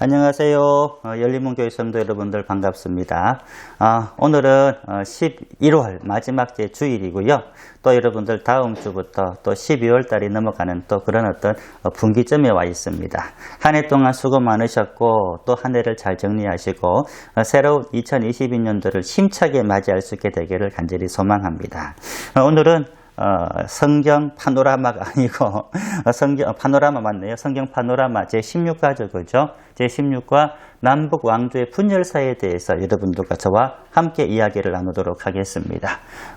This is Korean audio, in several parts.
안녕하세요. 열린문교회 성도 여러분들 반갑습니다. 오늘은 11월 마지막 주일이고요. 또 여러분들 다음 주부터 또 12월 달이 넘어가는 또 그런 어떤 분기점에 와 있습니다. 한 해 동안 수고 많으셨고 또 한 해를 잘 정리하시고 새로운 2022년도를 힘차게 맞이할 수 있게 되기를 간절히 소망합니다. 오늘은 성경 파노라마가 아니고 파노라마 맞네요. 성경 파노라마 제16가죠. 제16과 남북 왕조의 분열사에 대해서 여러분들과 저와 함께 이야기를 나누도록 하겠습니다.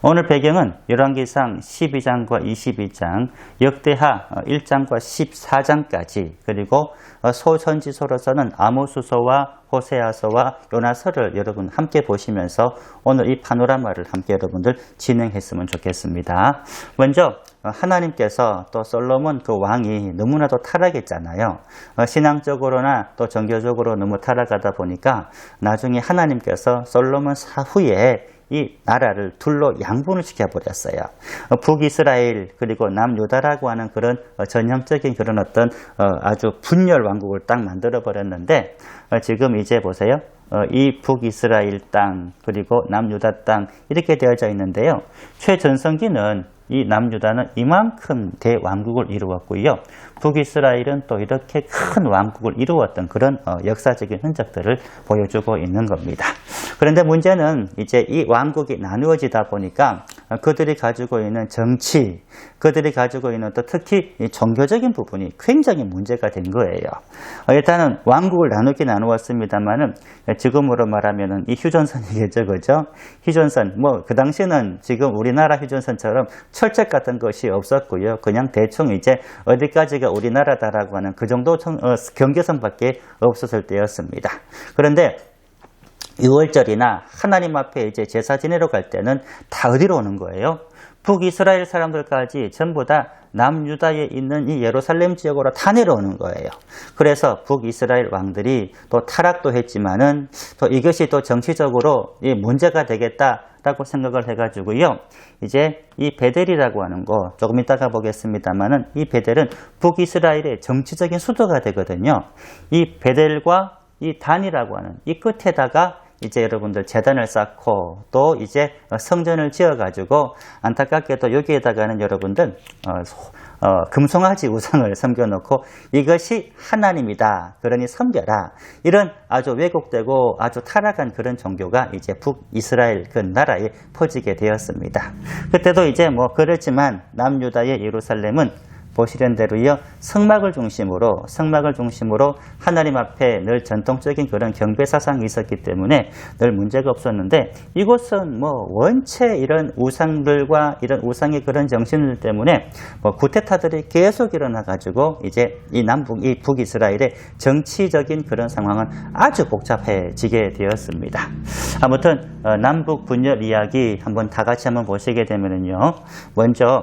오늘 배경은 열왕기상 12장과 22장, 역대하 1장과 14장까지, 그리고 소선지서로서는 아모스서와 호세아서와 요나서를 여러분 함께 보시면서 오늘 이 파노라마를 함께 여러분들 진행했으면 좋겠습니다. 먼저 하나님께서 또 솔로몬 그 왕이 너무나도 타락했잖아요. 신앙적으로나 또 종교적으로 너무 타락하다 보니까 나중에 하나님께서 솔로몬 사후에 이 나라를 둘로 양분을 시켜버렸어요. 북이스라엘 그리고 남유다라고 하는 그런 전형적인 그런 어떤 아주 분열 왕국을 딱 만들어 버렸는데 지금 이제 보세요. 이 북이스라엘 땅 그리고 남유다 땅 이렇게 되어져 있는데요. 최전성기는 이 남유다는 이만큼 대왕국을 이루었고요. 북이스라엘은 또 이렇게 큰 왕국을 이루었던 그런 역사적인 흔적들을 보여주고 있는 겁니다. 그런데 문제는 이제 이 왕국이 나누어지다 보니까 그들이 가지고 있는 정치, 그들이 가지고 있는 또 특히 이 종교적인 부분이 굉장히 문제가 된 거예요. 일단은 왕국을 나누었습니다만은 지금으로 말하면은 이 휴전선이겠죠, 그죠? 휴전선, 그 당시는 지금 우리나라 휴전선처럼 철책 같은 것이 없었고요. 그냥 대충 이제 어디까지가 우리나라다라고 하는 그 정도 경계선밖에 없었을 때였습니다. 그런데 6월절이나 하나님 앞에 이제 제사 지내러 갈 때는 다 어디로 오는 거예요? 북이스라엘 사람들까지 전부 다 남유다에 있는 이 예루살렘 지역으로 다 내려오는 거예요. 그래서 북이스라엘 왕들이 또 타락도 했지만은 또 이것이 또 정치적으로 문제가 되겠다라고 생각을 해가지고요. 이제 이 베델이라고 하는 거 조금 이따가 보겠습니다만은 이 베델은 북이스라엘의 정치적인 수도가 되거든요. 이 베델과 이 단이라고 하는 이 끝에다가 이제 여러분들 제단을 쌓고 또 이제 성전을 지어가지고 안타깝게도 여기에다가는 여러분들 금송아지 우상을 섬겨놓고 이것이 하나님이다. 그러니 섬겨라. 이런 아주 왜곡되고 아주 타락한 그런 종교가 이제 북이스라엘 그 나라에 퍼지게 되었습니다. 그때도 이제 그렇지만 남유다의 예루살렘은 보시는 대로요, 성막을 중심으로 하나님 앞에 늘 전통적인 그런 경배 사상이 있었기 때문에 늘 문제가 없었는데 이곳은 원체 이런 우상들과 이런 우상의 그런 정신들 때문에 구테타들이 계속 일어나가지고 이제 이 북이스라엘의 정치적인 그런 상황은 아주 복잡해지게 되었습니다. 아무튼 남북 분열 이야기 다 같이 한번 보시게 되면은요, 먼저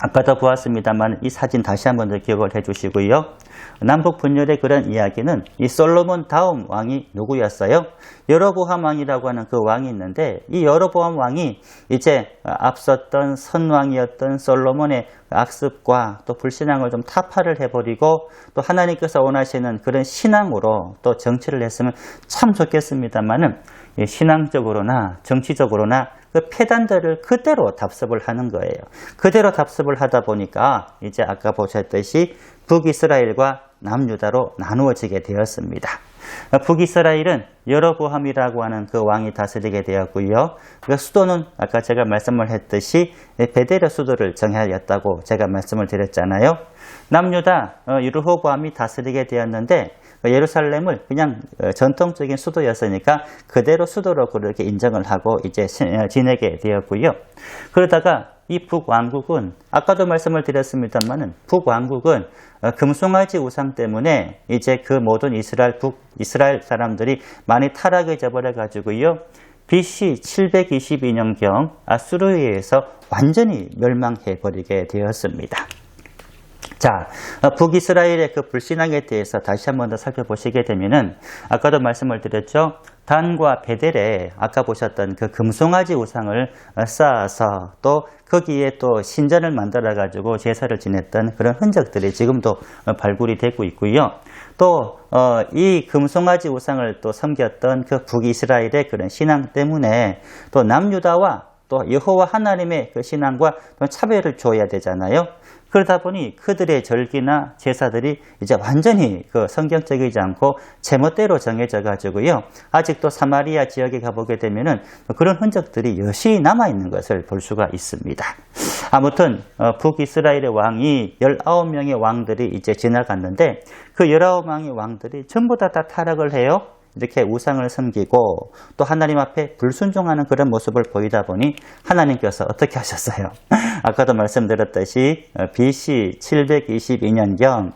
아까도 보았습니다만 이 사진 다시 한번 더 기억을 해주시고요. 남북 분열의 그런 이야기는 이 솔로몬 다음 왕이 누구였어요? 여로보암 왕이라고 하는 그 왕이 있는데 이 여로보암 왕이 이제 앞섰던 선왕이었던 솔로몬의 악습과 또 불신앙을 좀 타파를 해버리고 또 하나님께서 원하시는 그런 신앙으로 또 정치를 했으면 참 좋겠습니다만은 신앙적으로나 정치적으로나 그 폐단들을 그대로 답습을 하는 거예요. 그대로 답습을 하다 보니까 이제 아까 보셨듯이 북이스라엘과 남유다로 나누어지게 되었습니다. 북이스라엘은 여로보암이라고 하는 그 왕이 다스리게 되었고요. 그 수도는 아까 제가 말씀을 했듯이 베델의 수도를 정하였다고 제가 말씀을 드렸잖아요. 남유다 르호보암이 다스리게 되었는데 예루살렘을 그냥 전통적인 수도였으니까 그대로 수도로 그렇게 인정을 하고 이제 지내게 되었고요. 그러다가 이 북왕국은 아까도 말씀을 드렸습니다만은 북왕국은 금송아지 우상 때문에 이제 그 모든 이스라엘 사람들이 많이 타락해져 버려 가지고요. BC 722년경 아수르에 의해서 완전히 멸망해 버리게 되었습니다. 자, 북이스라엘의 그 불신앙에 대해서 다시 한 번 더 살펴보시게 되면은 아까도 말씀을 드렸죠. 단과 베델에 아까 보셨던 그 금송아지 우상을 쌓아서 또 거기에 또 신전을 만들어 가지고 제사를 지냈던 그런 흔적들이 지금도 발굴이 되고 있고요. 또 이 금송아지 우상을 또 섬겼던 그 북이스라엘의 그런 신앙 때문에 또 남유다와 또 여호와 하나님의 그 신앙과 또 차별을 줘야 되잖아요. 그러다 보니 그들의 절기나 제사들이 이제 완전히 그 성경적이지 않고 제멋대로 정해져 가지고요. 아직도 사마리아 지역에 가보게 되면은 그런 흔적들이 여실히 남아있는 것을 볼 수가 있습니다. 아무튼 북이스라엘의 왕이 19명의 왕들이 이제 지나갔는데 그 19명의 왕들이 전부 다 타락을 해요. 이렇게 우상을 섬기고 또 하나님 앞에 불순종하는 그런 모습을 보이다 보니 하나님께서 어떻게 하셨어요? 아까도 말씀드렸듯이 BC 722년경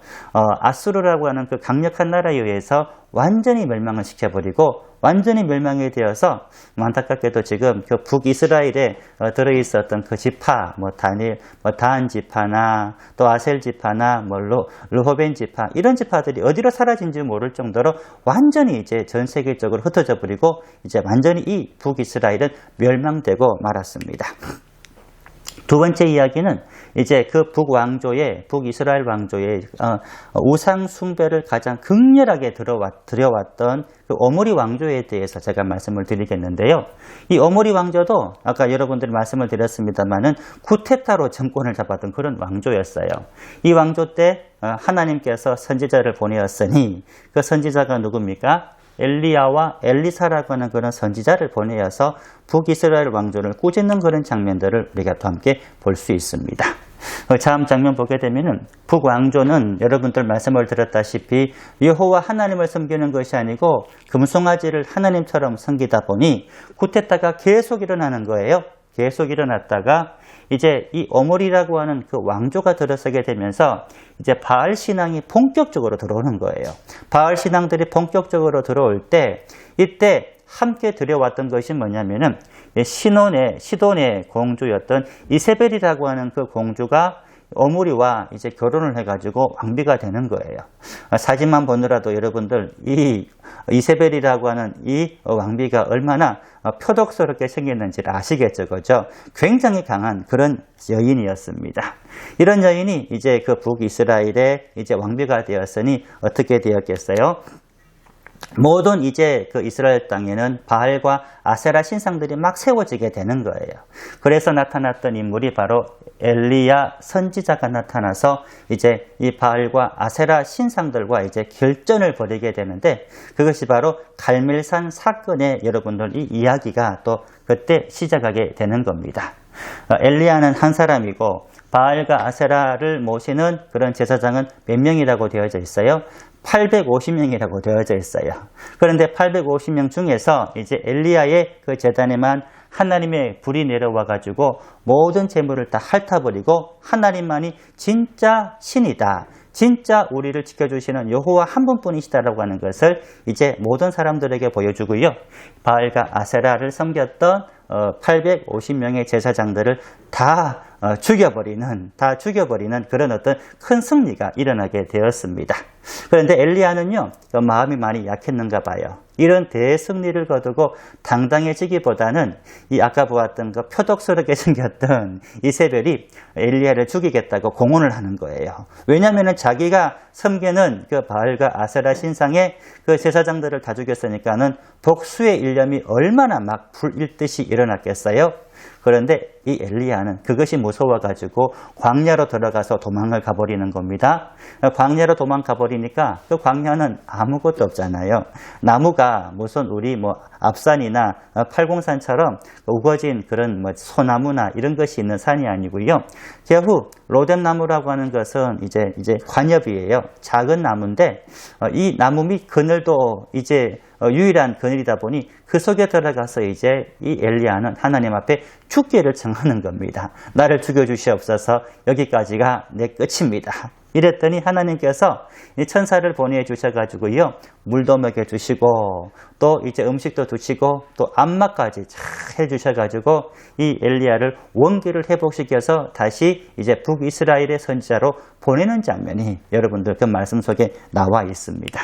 아수르라고 하는 그 강력한 나라에 의해서 완전히 멸망을 시켜버리고 완전히 멸망이 되어서 안타깝게도 지금 그 북이스라엘에 들어있었던 그 지파, 단 지파나 또 아셀 지파나 르호벤 지파 이런 지파들이 어디로 사라진지 모를 정도로 완전히 이제 전 세계적으로 흩어져 버리고 이제 완전히 이 북이스라엘은 멸망되고 말았습니다. 두 번째 이야기는 이제 그 북이스라엘 왕조의 우상 숭배를 가장 극렬하게 들여왔던 그 오므리 왕조에 대해서 제가 말씀을 드리겠는데요. 이 오므리 왕조도 아까 여러분들이 말씀을 드렸습니다만은 쿠데타로 정권을 잡았던 그런 왕조였어요. 이 왕조 때 하나님께서 선지자를 보내었으니 그 선지자가 누굽니까? 엘리야와 엘리사라고 하는 그런 선지자를 보내어서 북이스라엘 왕조를 꾸짖는 그런 장면들을 우리가 또 함께 볼 수 있습니다. 다음 장면 보게 되면은 북왕조는 여러분들 말씀을 드렸다시피 여호와 하나님을 섬기는 것이 아니고 금송아지를 하나님처럼 섬기다 보니 쿠데타가 계속 일어나는 거예요. 계속 일어났다가 이제 이 오므리라고 하는 그 왕조가 들어서게 되면서 이제 바알 신앙이 본격적으로 들어오는 거예요. 바알 신앙들이 본격적으로 들어올 때 이때 함께 들여왔던 것이 뭐냐면은 시돈의 공주였던 이세벨이라고 하는 그 공주가 오므리와 이제 결혼을 해가지고 왕비가 되는 거예요. 사진만 보느라도 여러분들 이 이세벨이라고 하는 이 왕비가 얼마나 표독스럽게 생겼는지를 아시겠죠, 그죠? 굉장히 강한 그런 여인이었습니다. 이런 여인이 이제 그 북이스라엘의 이제 왕비가 되었으니 어떻게 되었겠어요? 모든 이제 그 이스라엘 땅에는 바알과 아세라 신상들이 막 세워지게 되는 거예요. 그래서 나타났던 인물이 바로 엘리야 선지자가 나타나서 이제 이 바알과 아세라 신상들과 이제 결전을 벌이게 되는데 그것이 바로 갈멜산 사건의 여러분들 이 이야기가 또 그때 시작하게 되는 겁니다. 엘리야는 한 사람이고 바알과 아세라를 모시는 그런 제사장은 몇 명이라고 되어져 있어요? 850명이라고 되어져 있어요. 그런데 850명 중에서 이제 엘리야의 그 제단에만 하나님의 불이 내려와 가지고 모든 재물을 다 핥아버리고 하나님만이 진짜 신이다. 진짜 우리를 지켜주시는 여호와 한 분뿐이시다라고 하는 것을 이제 모든 사람들에게 보여주고요. 바알과 아세라를 섬겼던 850명의 제사장들을 다 죽여버리는 그런 어떤 큰 승리가 일어나게 되었습니다. 그런데 엘리야는요, 마음이 많이 약했는가 봐요. 이런 대승리를 거두고 당당해지기보다는 이 아까 보았던 그 표독스럽게 생겼던 이세벨이 엘리야를 죽이겠다고 공언을 하는 거예요. 왜냐하면 자기가 섬기는 그 바알과 아세라 신상의 그 제사장들을 다 죽였으니까는 복수의 일념이 얼마나 막 불일듯이 일어났겠어요? 그런데 이 엘리야는 그것이 무서워가지고 광야로 들어가서 도망을 가버리는 겁니다. 광야로 도망가 버리니까 그 광야는 아무것도 없잖아요. 나무가 무슨 우리 앞산이나 팔공산처럼 우거진 그런 소나무나 이런 것이 있는 산이 아니고요. 겨우 로뎀나무라고 하는 것은 이제 관엽이에요. 작은 나무인데 이 나무 밑 그늘도 이제 유일한 그늘이다 보니 그 속에 들어가서 이제 이 엘리야는 하나님 앞에 죽기를 청하는 겁니다. 나를 죽여주시옵소서. 여기까지가 내 끝입니다. 이랬더니 하나님께서 이 천사를 보내주셔가지고요, 물도 먹여주시고 또 이제 음식도 주시고 또 안마까지 잘 해주셔가지고 이 엘리야를 원기를 회복시켜서 다시 이제 북이스라엘의 선지자로 보내는 장면이 여러분들 그 말씀 속에 나와 있습니다.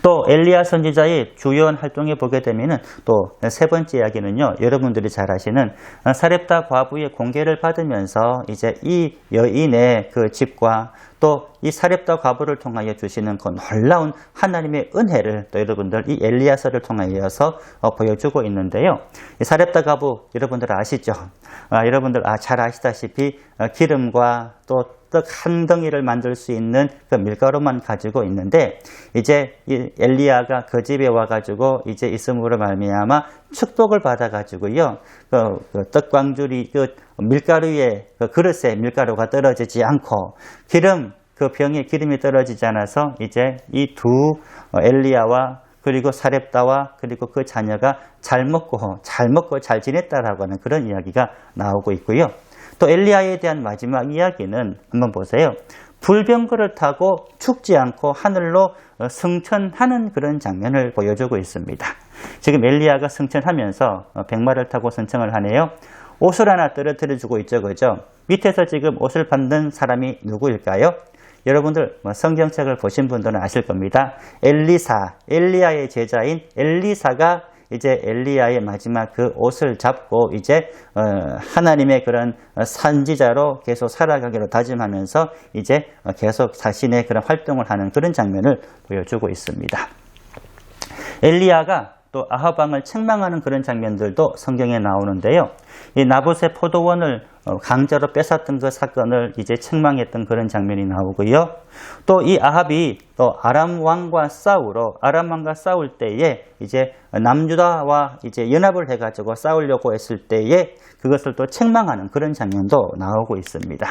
또 엘리야 선지자의 주요한 활동에 보게 되면은 또 세 번째 이야기는요, 여러분들이 잘 아시는 사렙다 과부의 공개를 받으면서 이제 이 여인의 그 집과 또 이 사렙다 과부를 통하여 주시는 그 놀라운 하나님의 은혜를 또 여러분들 이 엘리야서를 통하여서 보여주고 있는데요. 이 사렙다 과부 여러분들 아시죠? 여러분들 잘 아시다시피 기름과 또 떡 한 덩이를 만들 수 있는 그 밀가루만 가지고 있는데 이제 이 엘리야가 그 집에 와가지고 이제 있음으로 말미암아 축복을 받아가지고요. 그 떡광줄이 그 밀가루에 그 그릇에 밀가루가 떨어지지 않고 그 병에 기름이 떨어지지 않아서 이제 이 두 엘리야와 그리고 사렙다와 그리고 그 자녀가 잘 먹고 잘 지냈다라고 하는 그런 이야기가 나오고 있고요. 또 엘리야에 대한 마지막 이야기는 한번 보세요. 불병거를 타고 죽지 않고 하늘로 승천하는 그런 장면을 보여주고 있습니다. 지금 엘리야가 승천하면서 백마를 타고 승천을 하네요. 옷을 하나 떨어뜨려주고 있죠. 그죠? 밑에서 지금 옷을 받는 사람이 누구일까요? 여러분들 성경책을 보신 분들은 아실 겁니다. 엘리야의 제자인 엘리사가 이제 엘리야의 마지막 그 옷을 잡고 이제 하나님의 그런 선지자로 계속 살아가기로 다짐하면서 이제 계속 자신의 그런 활동을 하는 그런 장면을 보여주고 있습니다. 엘리야가 또 아합 왕을 책망하는 그런 장면들도 성경에 나오는데요. 이 나봇의 포도원을 강제로 뺏었던 그 사건을 이제 책망했던 그런 장면이 나오고요. 또 이 아합이 또 아람 왕과 싸울 때에 이제 남유다와 이제 연합을 해가지고 싸우려고 했을 때에 그것을 또 책망하는 그런 장면도 나오고 있습니다.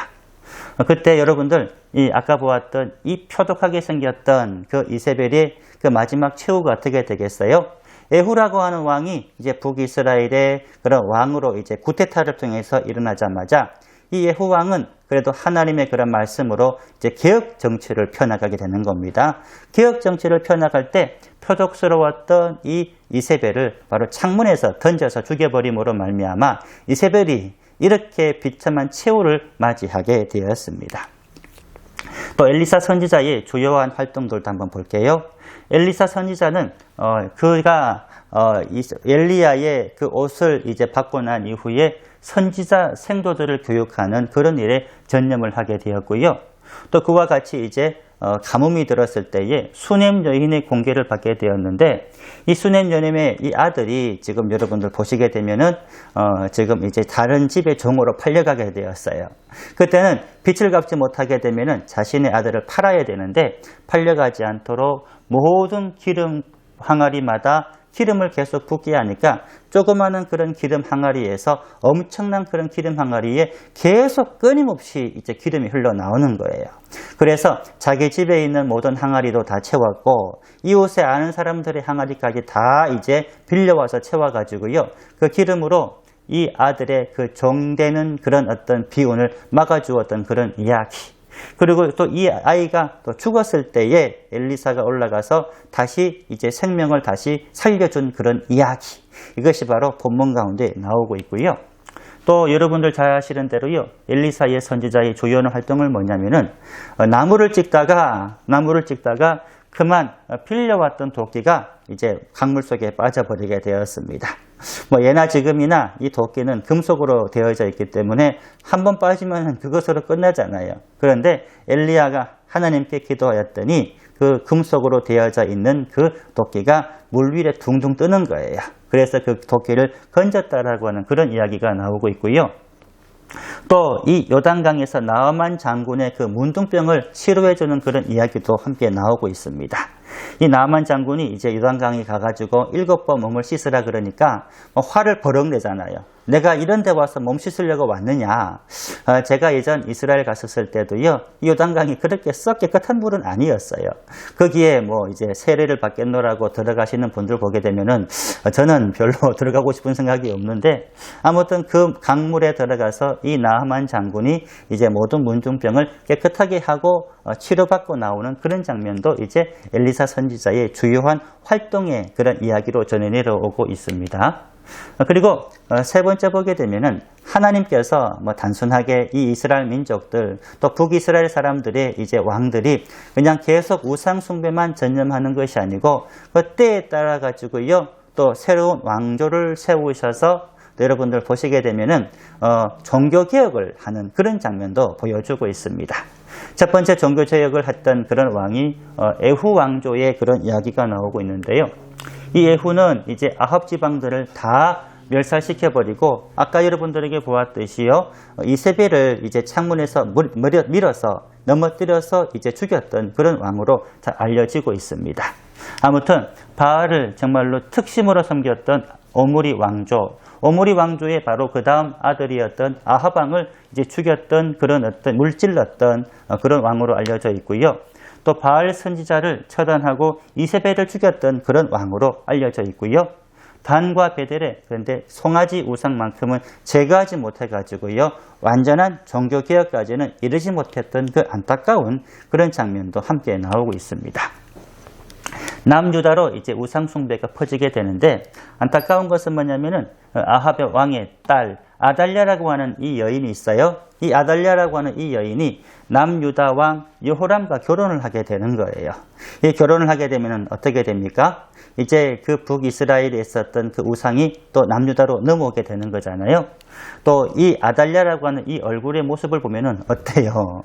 그때 여러분들 아까 보았던 이 표독하게 생겼던 그 이세벨의 그 마지막 최후가 어떻게 되겠어요? 에후라고 하는 왕이 이제 북이스라엘의 그런 왕으로 이제 구테타를 통해서 일어나자마자 이 예후 왕은 그래도 하나님의 그런 말씀으로 이제 개혁 정치를 펴나가게 되는 겁니다. 개혁 정치를 펴나갈 때 표독스러웠던 이 이세벨을 바로 창문에서 던져서 죽여버림으로 말미암아 이세벨이 이렇게 비참한 최후를 맞이하게 되었습니다. 또 엘리사 선지자의 주요한 활동들도 한번 볼게요. 엘리사 선지자는 그가 엘리야의 그 옷을 이제 받고 난 이후에 선지자 생도들을 교육하는 그런 일에 전념을 하게 되었고요. 또 그와 같이 이제 가뭄이 들었을 때에 수넴 여인의 공개를 받게 되었는데 이 수넴 여인의 이 아들이 지금 여러분들 보시게 되면은 지금 이제 다른 집의 종으로 팔려가게 되었어요. 그때는 빚을 갚지 못하게 되면은 자신의 아들을 팔아야 되는데 팔려가지 않도록 모든 기름 항아리마다 기름을 계속 붓게 하니까 조그마한 그런 기름 항아리에서 엄청난 그런 기름 항아리에 계속 끊임없이 이제 기름이 흘러나오는 거예요. 그래서 자기 집에 있는 모든 항아리도 다 채웠고 이웃에 아는 사람들의 항아리까지 다 이제 빌려와서 채워가지고요. 그 기름으로 이 아들의 그 종되는 그런 어떤 비운을 막아주었던 그런 이야기. 그리고 또 이 아이가 또 죽었을 때에 엘리사가 올라가서 다시 이제 생명을 다시 살려준 그런 이야기. 이것이 바로 본문 가운데 나오고 있고요. 또 여러분들 잘 아시는 대로요. 엘리사의 선지자의 주요한 활동을 뭐냐면은 나무를 찍다가 그만 빌려왔던 도끼가 이제 강물 속에 빠져버리게 되었습니다. 예나 지금이나 이 도끼는 금속으로 되어져 있기 때문에 한번 빠지면 그것으로 끝나잖아요. 그런데 엘리야가 하나님께 기도하였더니 그 금속으로 되어져 있는 그 도끼가 물 위에 둥둥 뜨는 거예요. 그래서 그 도끼를 건졌다라고 하는 그런 이야기가 나오고 있고요. 또 이 요단강에서 나아만 장군의 그 문둥병을 치료해주는 그런 이야기도 함께 나오고 있습니다. 이 나아만 장군이 이제 요단강에 가가지고 7번 몸을 씻으라 그러니까 화를 버럭 내잖아요. 내가 이런 데 와서 몸 씻으려고 왔느냐. 제가 예전 이스라엘 갔었을 때도요. 이 요단강이 그렇게 썩 깨끗한 물은 아니었어요. 거기에 이제 세례를 받겠노라고 들어가시는 분들 보게 되면은 저는 별로 들어가고 싶은 생각이 없는데 아무튼 그 강물에 들어가서 이 나아만 장군이 이제 모든 문둥병을 깨끗하게 하고 치료받고 나오는 그런 장면도 이제 엘리사 선지자의 주요한 활동의 그런 이야기로 전해 내려오고 있습니다. 그리고 세 번째 보게 되면은 하나님께서 단순하게 이 이스라엘 민족들 또 북이스라엘 사람들의 이제 왕들이 그냥 계속 우상 숭배만 전념하는 것이 아니고 그 때에 따라 가지고요 또 새로운 왕조를 세우셔서 또 여러분들 보시게 되면은 종교개혁을 하는 그런 장면도 보여주고 있습니다. 첫 번째 종교개혁을 했던 그런 왕이 에후 왕조의 그런 이야기가 나오고 있는데요. 이 에후는 이제 아합 지방들을 다 멸살시켜버리고 아까 여러분들에게 보았듯이요, 이세벨을 이제 창문에서 밀어서 넘어뜨려서 이제 죽였던 그런 왕으로 잘 알려지고 있습니다. 아무튼 바알을 정말로 특심으로 섬겼던 오므리 왕조의 바로 그 다음 아들이었던 아합 왕을 이제 죽였던 그런 어떤 물질렀던 그런 왕으로 알려져 있고요. 또 바알 선지자를 처단하고 이세벨을 죽였던 그런 왕으로 알려져 있고요. 단과 베델에 그런데 송아지 우상만큼은 제거하지 못해가지고요, 완전한 종교개혁까지는 이르지 못했던 그 안타까운 그런 장면도 함께 나오고 있습니다. 남유다로 이제 우상숭배가 퍼지게 되는데, 안타까운 것은 뭐냐면은 아합의 왕의 딸 아달랴라고 하는 이 여인이 있어요. 이 아달랴라고 하는 이 여인이 남유다 왕 여호람과 결혼을 하게 되는 거예요. 이 결혼을 하게 되면 어떻게 됩니까? 이제 그 북이스라엘에 있었던 그 우상이 또 남유다로 넘어오게 되는 거잖아요. 또 이 아달랴라고 하는 이 얼굴의 모습을 보면은 어때요?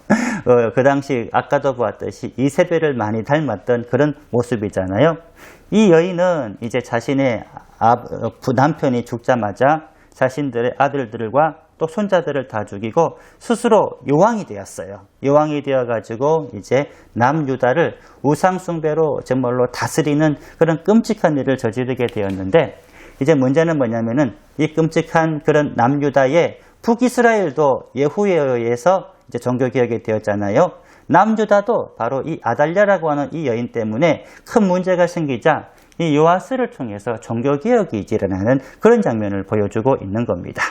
그 당시 아까도 보았듯이 이세벨을 많이 닮았던 그런 모습이잖아요. 이 여인은 이제 자신의 남편이 죽자마자 자신들의 아들들과 또 손자들을 다 죽이고 스스로 여왕이 되었어요. 여왕이 되어가지고 이제 남유다를 우상숭배로 정말로 다스리는 그런 끔찍한 일을 저지르게 되었는데, 이제 문제는 뭐냐면은 이 끔찍한 그런 남유다의 북이스라엘도 예후에 의해서 이제 종교개혁이 되었잖아요. 남유다도 바로 이 아달랴라고 하는 이 여인 때문에 큰 문제가 생기자 이 요아스를 통해서 종교개혁이 일어나는 그런 장면을 보여주고 있는 겁니다.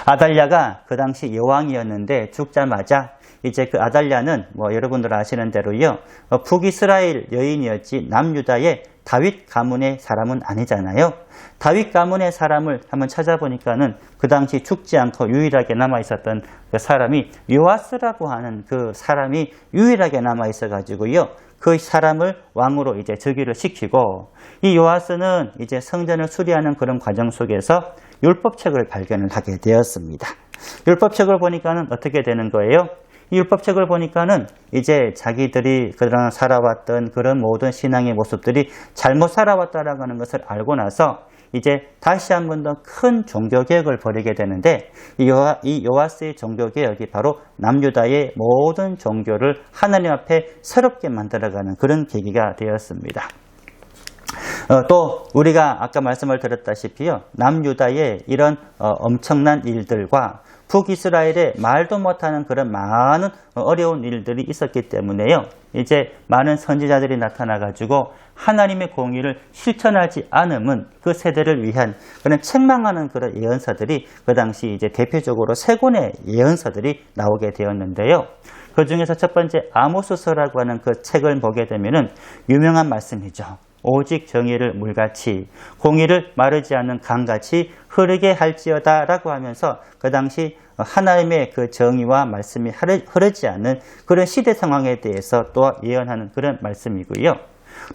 아달랴가 그 당시 여왕이었는데 죽자마자 이제 그 아달랴는 뭐 여러분들 아시는 대로요, 북이스라엘 여인이었지 남유다의 다윗 가문의 사람은 아니잖아요. 다윗 가문의 사람을 한번 찾아보니까는 그 당시 죽지 않고 유일하게 남아있었던 그 사람이 요아스라고 하는 그 사람이 유일하게 남아있어가지고요, 그 사람을 왕으로 이제 즉위를 시키고, 이 요아스는 이제 성전을 수리하는 그런 과정 속에서 율법책을 발견을 하게 되었습니다. 율법책을 보니까는 어떻게 되는 거예요? 이 율법책을 보니까는 이제 자기들이 그동안 살아왔던 그런 모든 신앙의 모습들이 잘못 살아왔다라고 하는 것을 알고 나서 이제 다시 한 번 더 큰 종교개혁을 벌이게 되는데, 이 요아스의 종교개혁이 바로 남유다의 모든 종교를 하나님 앞에 새롭게 만들어가는 그런 계기가 되었습니다. 또 우리가 아까 말씀을 드렸다시피요, 남유다의 이런 엄청난 일들과 북이스라엘의 말도 못하는 그런 많은 어려운 일들이 있었기 때문에요, 이제 많은 선지자들이 나타나가지고 하나님의 공의를 실천하지 않으면 그 세대를 위한 그런 책망하는 그런 예언서들이 그 당시 이제 대표적으로 세 권의 예언서들이 나오게 되었는데요. 그 중에서 첫 번째 아모스서라고 하는 그 책을 보게 되면은 유명한 말씀이죠. 오직 정의를 물같이 공의를 마르지 않는 강같이 흐르게 할지어다 라고 하면서 그 당시 하나님의 그 정의와 말씀이 흐르지 않는 그런 시대 상황에 대해서 또 예언하는 그런 말씀이고요.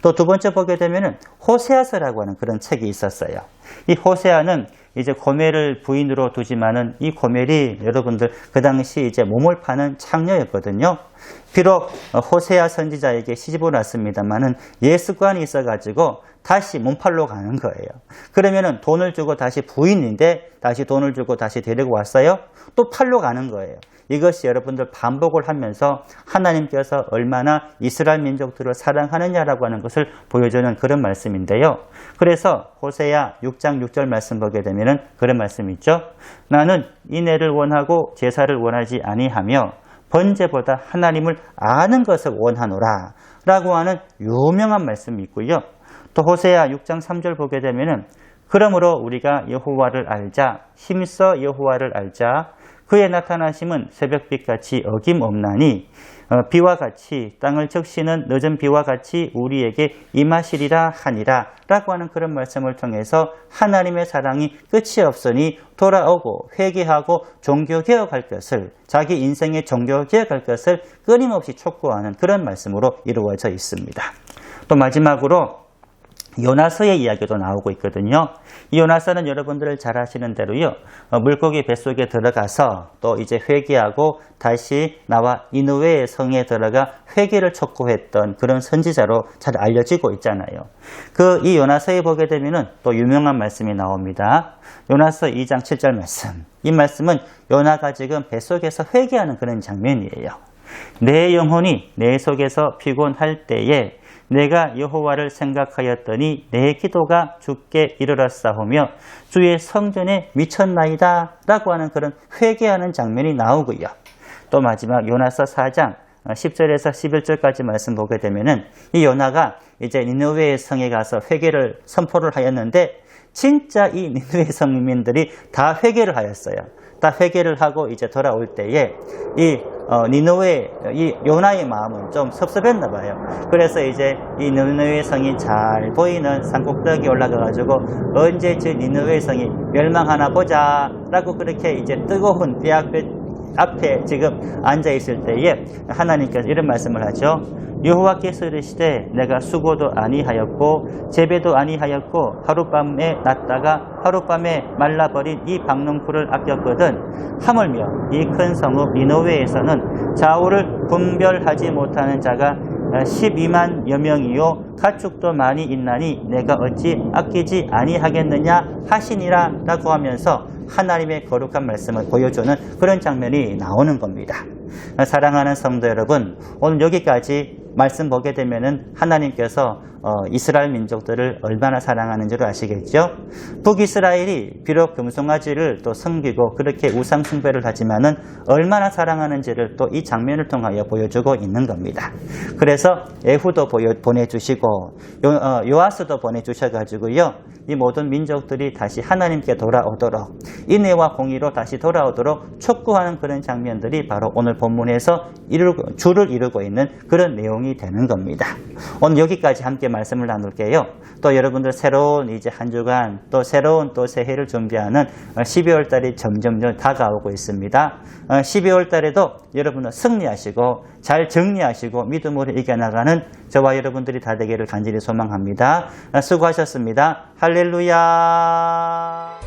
또 두 번째 보게 되면은 호세아서라고 하는 그런 책이 있었어요. 이 호세아는 이제 고멜을 부인으로 두지만은 이 고멜이 여러분들 그 당시 이제 몸을 파는 창녀였거든요. 비록 호세아 선지자에게 시집을 왔습니다만은 예수관이 있어가지고 다시 몸팔로 가는 거예요. 그러면은 돈을 주고 다시 부인인데 다시 돈을 주고 다시 데리고 왔어요. 또 팔로 가는 거예요. 이것이 여러분들 반복을 하면서 하나님께서 얼마나 이스라엘 민족들을 사랑하느냐라고 하는 것을 보여주는 그런 말씀인데요. 그래서 호세아 6장 6절 말씀 보게 되면은 그런 말씀이 있죠. 나는 인애를 원하고 제사를 원하지 아니하며 번제보다 하나님을 아는 것을 원하노라 라고 하는 유명한 말씀이 있고요. 또 호세아 6장 3절 보게 되면은 그러므로 우리가 여호와를 알자, 힘써 여호와를 알자, 그의 나타나심은 새벽빛같이 어김없나니 비와 같이 땅을 적시는 늦은 비와 같이 우리에게 임하시리라 하니라 라고 하는 그런 말씀을 통해서 하나님의 사랑이 끝이 없으니 돌아오고 회개하고 종교개혁할 것을, 자기 인생의 종교개혁할 것을 끊임없이 촉구하는 그런 말씀으로 이루어져 있습니다. 또 마지막으로 요나서의 이야기도 나오고 있거든요. 이 요나서는 여러분들 잘 아시는 대로요. 물고기 뱃속에 들어가서 또 이제 회개하고 다시 나와 니느웨의 성에 들어가 회개를 촉구했던 그런 선지자로 잘 알려지고 있잖아요. 이 요나서에 보게 되면은 또 유명한 말씀이 나옵니다. 요나서 2장 7절 말씀. 이 말씀은 요나가 지금 뱃속에서 회개하는 그런 장면이에요. 내 영혼이 내 속에서 피곤할 때에 내가 여호와를 생각하였더니 내 기도가 주께 이르렀사오며 주의 성전에 미쳤나이다 라고 하는 그런 회개하는 장면이 나오고요. 또 마지막 요나서 4장 10절에서 11절까지 말씀 보게 되면은 이 요나가 이제 니느웨의 성에 가서 회개를 선포를 하였는데 진짜 이 니느웨 성민들이 다 회개를 하였어요. 다 회개를 하고 이제 돌아올 때에 니느웨 이 요나의 마음은 좀 섭섭했나 봐요. 그래서 이제 이 니느웨 성이 잘 보이는 산꼭대기에 올라가가지고 언제 저 니느웨 성이 멸망하나 보자라고 그렇게 이제 뜨거운 뼈 앞에 지금 앉아 있을 때에 하나님께서 이런 말씀을 하죠. 여호와께서 이르시되 내가 수고도 아니하였고 재배도 아니하였고 하룻밤에 났다가 하룻밤에 말라버린 이 박농풀을 아꼈거든. 하물며 이 큰 성읍 니느웨에서는 좌우를 분별하지 못하는 자가 12만 여명이요 가축도 많이 있나니 내가 어찌 아끼지 아니하겠느냐 하시니라 라고 하면서 하나님의 거룩한 말씀을 보여주는 그런 장면이 나오는 겁니다. 사랑하는 성도 여러분, 오늘 여기까지 말씀 보게 되면은 하나님께서 이스라엘 민족들을 얼마나 사랑하는 줄 아시겠죠? 북이스라엘이 비록 금송아지를 또 섬기고 그렇게 우상 숭배를 하지만은 얼마나 사랑하는지를 또 이 장면을 통하여 보여주고 있는 겁니다. 그래서 에후도 보내주시고 요아스도 보내주셔가지고요. 이 모든 민족들이 다시 하나님께 돌아오도록 인애와 공의로 다시 돌아오도록 촉구하는 그런 장면들이 바로 오늘 본문에서 주를 이루고 있는 그런 내용이 되는 겁니다. 오늘 여기까지 함께 말씀을 나눌게요. 또 여러분들 새로운 이제 한 주간 또 새로운 또 새해를 준비하는 12월 달이 점점 다가오고 있습니다. 12월 달에도 여러분은 승리하시고 잘 정리하시고 믿음으로 이겨나가는 저와 여러분들이 다 되기를 간절히 소망합니다. 수고하셨습니다. 할렐루야.